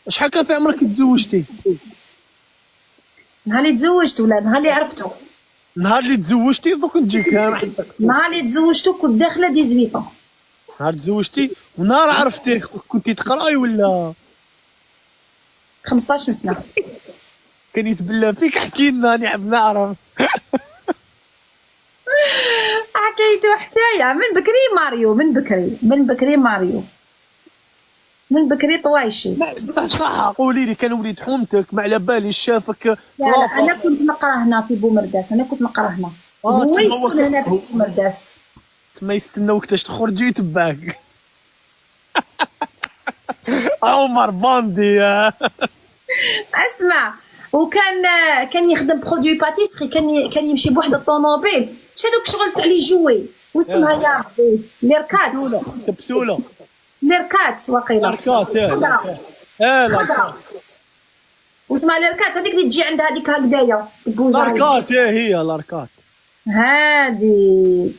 شحال كان في عمرك تزوجتي؟ نهار اللي تزوجت ولا نهار اللي عرفتو؟ نهار اللي تزوجتي دوك نجيك انا حدك. نهار اللي تزوجتو كنت داخله 18 ans. نهار تزوجتي ونهار عرفتيه كنتي تقراي ولا 15 سنه. كان يتبلى فيك؟ احكي لنا نحب نعرف. حكيتو حكايه من بكري ماريو، من بكري ماريو، من بكري طوايشي. لا صح قولي لي، كان وليد حومتك ما على باليش شافك؟ لا انا كنت نقرا هنا في بومرداس، انا كنت نقرا هنا. هو يسكن هنا في بومرداس. تما يستناوك تاش تخرجي يتبعك. عمر باندي. اسمع، كان يخدم برودوي باتيسري، كان يمشي بواحد الطوموبيل، شادوك شغل تاع لي جوي واسمها يا ربي ليركات. كبسوله ليركات واقيلا. لاركات لاركات واسمها ليركات، هذيك اللي تجي عندها هذيك هكذايا لاركات هي لاركات هادي.